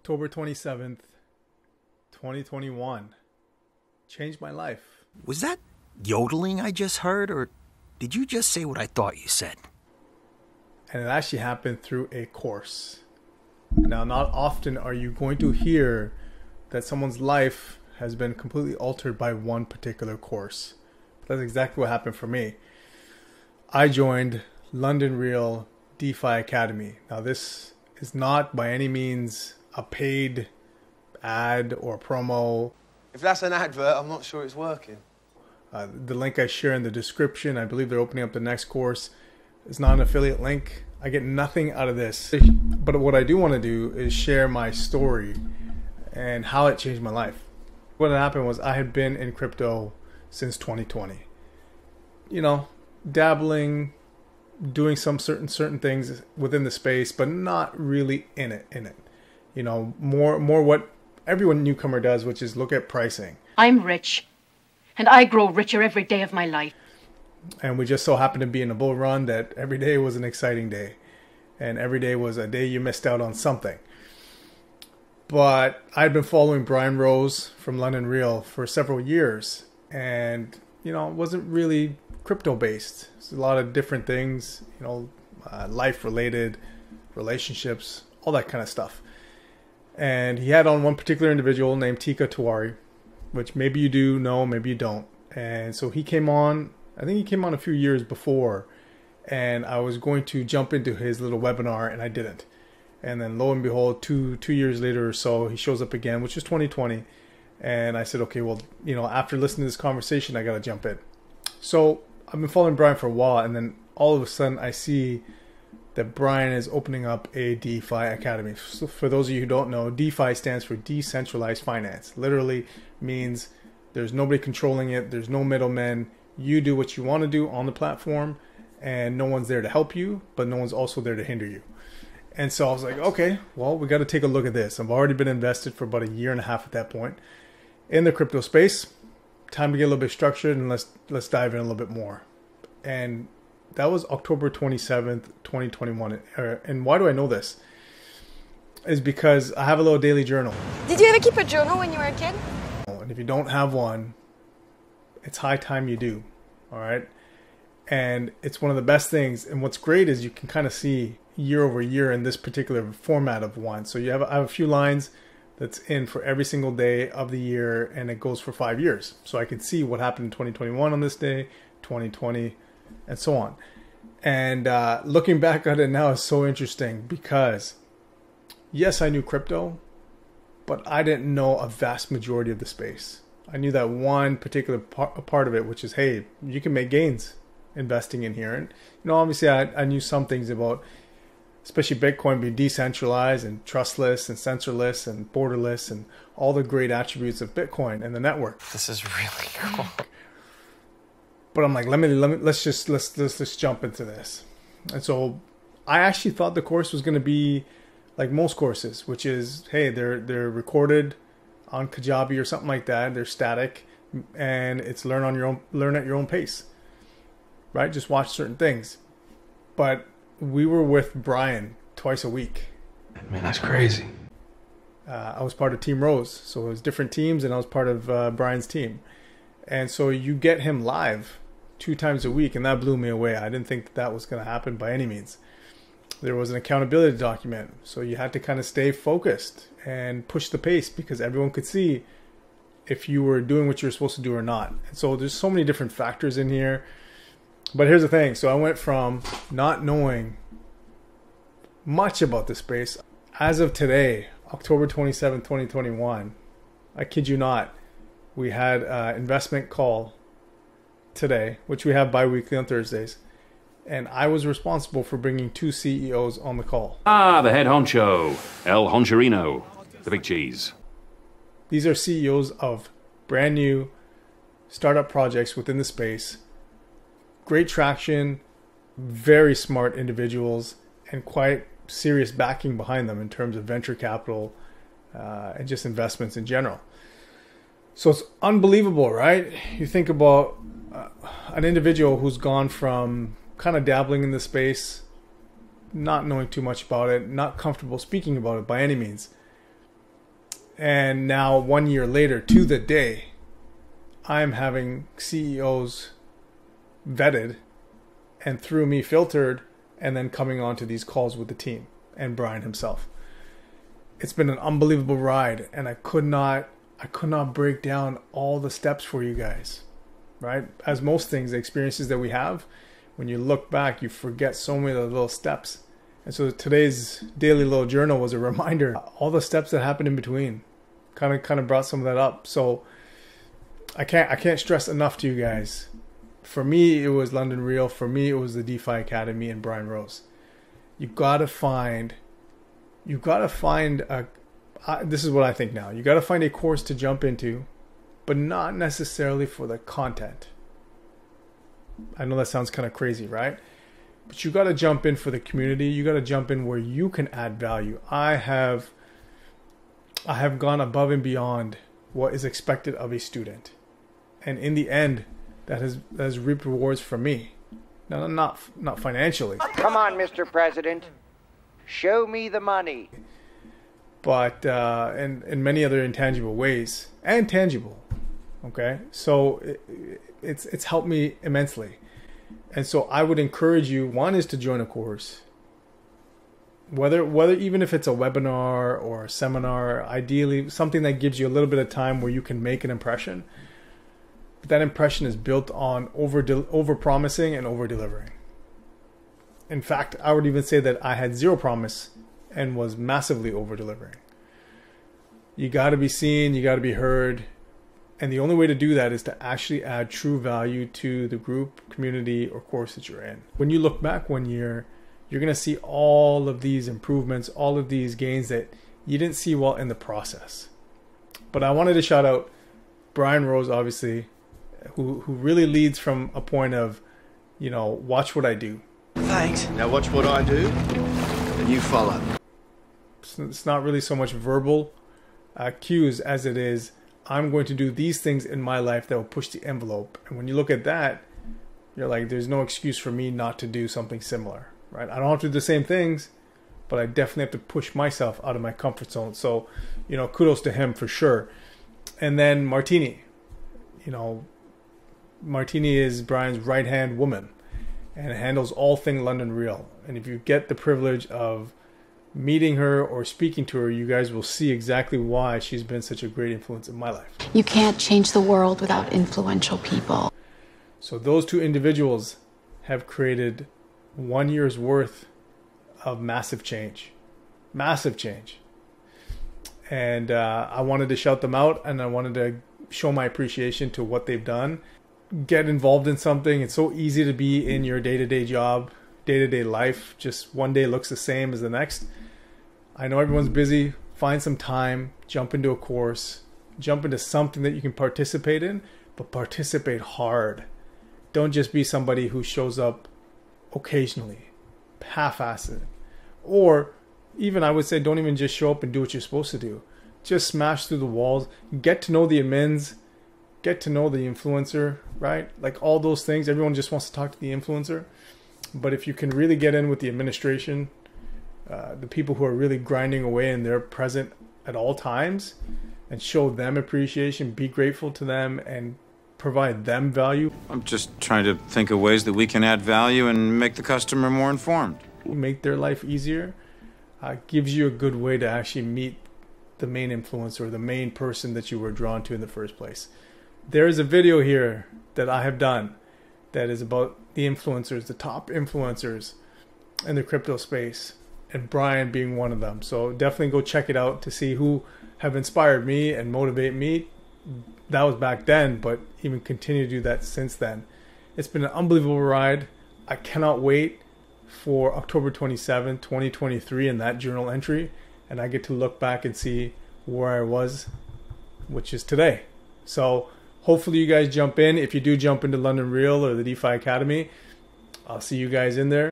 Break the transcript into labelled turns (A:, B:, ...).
A: October 27th, 2021. Changed my life.
B: Was that yodeling I just heard, or did you just say what I thought you said?
A: And it actually happened through a course. Now, not often are you going to hear that someone's life has been completely altered by one particular course. That's exactly what happened for me. I joined London Real DeFi Academy. Now, this is not by any means a paid ad or promo.
C: If that's an advert, I'm not sure it's working.
A: The link I share in the description, I believe they're opening up the next course, is not an affiliate link. I get nothing out of this. But what I do want to do is share my story and how it changed my life. What happened was I had been in crypto since 2020. You know, dabbling, doing some certain things within the space, but not really in it. You know, more what everyone newcomer does, which is look at pricing.
D: I'm rich, and I grow richer every day of my life.
A: And we just so happened to be in a bull run that every day was an exciting day. And every day was a day you missed out on something. But I'd been following Brian Rose from London Real for several years. And, you know, it wasn't really crypto based. It's a lot of different things, you know, life related, relationships, all that kind of stuff. And he had on one particular individual named Tika Tawari, which maybe you do know, maybe you don't. And so he came on, I think he came on a few years before, and I was going to jump into his little webinar and I didn't. And then lo and behold, two years later or so, he shows up again, which is 2020. And I said, okay, well, you know, after listening to this conversation, I got to jump in. So I've been following Brian for a while, and then all of a sudden I see that Brian is opening up a DeFi Academy. So for those of you who don't know, DeFi stands for decentralized finance. Literally means there's nobody controlling it. There's no middlemen. You do what you want to do on the platform, and no one's there to help you, but no one's also there to hinder you. And so I was like, okay, well, we got to take a look at this. I've already been invested for about a year and a half at that point in the crypto space. Time to get a little bit structured, and let's dive in a little bit more. And that was October 27th, 2021. And why do I know this? Is because I have a little daily journal.
E: Did you ever keep a journal when you were a kid?
A: And if you don't have one, it's high time you do. All right. And it's one of the best things. And what's great is you can kind of see year over year in this particular format of one. So I have a few lines that's in for every single day of the year, and it goes for 5 years. So I can see what happened in 2021 on this day, 2020, and so on. And looking back at it now is so interesting because, yes, I knew crypto, but I didn't know a vast majority of the space. I knew that one particular part of it, which is, hey, you can make gains investing in here. And, you know, obviously I knew some things about, especially Bitcoin being decentralized and trustless and censorless and borderless and all the great attributes of Bitcoin and the network.
C: This is really cool.
A: But I'm like, let's just jump into this. And so I actually thought the course was going to be like most courses, which is, hey, they're recorded on Kajabi or something like that. They're static, and it's learn at your own pace, right? Just watch certain things. But we were with Brian twice a week.
C: Man, that's crazy.
A: I was part of Team Rose, so it was different teams, and I was part of Brian's team. And so you get him live 2 times a week, and that blew me away. I didn't think that was going to happen by any means. There was an accountability document, so you had to kind of stay focused and push the pace because everyone could see if you were doing what you were supposed to do or not. And so there's so many different factors in here. But here's the thing. So I went from not knowing much about the space. As of today, October 27, 2021, I kid you not, we had an investment call today, which we have bi-weekly on Thursdays. And I was responsible for bringing 2 CEOs on the call.
F: Ah, the head honcho, El Honcherino, the big cheese.
A: These are CEOs of brand new startup projects within the space. Great traction, very smart individuals, and quite serious backing behind them in terms of venture capital and just investments in general. So it's unbelievable, right? You think about an individual who's gone from kind of dabbling in the space, not knowing too much about it, not comfortable speaking about it by any means, And now 1 year later, to the day, I'm having CEOs vetted and through me filtered, and then coming on to these calls with the team and Brian himself. It's been an unbelievable ride, and I could not break down all the steps for you guys, right? As most things, the experiences that we have, when you look back, you forget so many of the little steps. And so today's daily little journal was a reminder, all the steps that happened in between. Kind of brought some of that up. So I can't stress enough to you guys. For me, it was London Real. For me, it was the DeFi Academy and Brian Rose. You gotta find this is what I think now. You gotta find a course to jump into, but not necessarily for the content. I know that sounds kind of crazy, right? But you gotta jump in for the community. You gotta jump in where you can add value. I have gone above and beyond what is expected of a student, and in the end, that has reaped rewards for me. Now, not financially.
G: Come on, Mr. President. Show me the money.
A: But in many other intangible ways, and tangible. Okay? So it's helped me immensely. And so I would encourage you, one is to join a course. Whether even if it's a webinar or a seminar, ideally something that gives you a little bit of time where you can make an impression. But that impression is built on over promising and over delivering. In fact, I would even say that I had zero promise and was massively over delivering. You got to be seen, you got to be heard, and the only way to do that is to actually add true value to the group, community, or course that you're in. When you look back 1 year, you're going to see all of these improvements, all of these gains that you didn't see well in the process. But I wanted to shout out Brian Rose, obviously, who really leads from a point of, watch what I do.
B: Thanks. Now watch what I do, and you follow.
A: It's not really so much verbal cues as it is, I'm going to do these things in my life that will push the envelope. And when you look at that, you're like, there's no excuse for me not to do something similar, right? I don't have to do the same things, but I definitely have to push myself out of my comfort zone. So, kudos to him for sure. And then Martini, Martini is Brian's right-hand woman and handles all things London Real. And if you get the privilege of meeting her or speaking to her, you guys will see exactly why she's been such a great influence in my life.
H: You can't change the world without influential people.
A: So those two individuals have created 1 year's worth of massive change. Massive change. And I wanted to shout them out, and I wanted to show my appreciation to what they've done. Get involved in something. It's so easy to be in your day-to-day job, day-to-day life. Just one day looks the same as the next. I know everyone's busy. Find some time. Jump into a course. Jump into something that you can participate in, but participate hard. Don't just be somebody who shows up occasionally, half-assed. Or even, I would say, don't even just show up and do what you're supposed to do. Just smash through the walls. Get to know the admins. Get to know the influencer, right? Like all those things. Everyone just wants to talk to the influencer. But if you can really get in with the administration, the people who are really grinding away and they're present at all times, and show them appreciation, be grateful to them, and provide them value.
I: I'm just trying to think of ways that we can add value and make the customer more informed.
A: Make their life easier. Gives you a good way to actually meet the main influencer, or the main person that you were drawn to in the first place. There is a video here that I have done that is about the influencers, the top influencers in the crypto space, and Brian being one of them. So definitely go check it out to see who have inspired me and motivate me. That was back then, but even continue to do that since then. It's been an unbelievable ride. I cannot wait for October 27, 2023 and that journal entry, and I get to look back and see where I was, which is today. So hopefully you guys jump in. If you do jump into London Real or the DeFi Academy, I'll see you guys in there.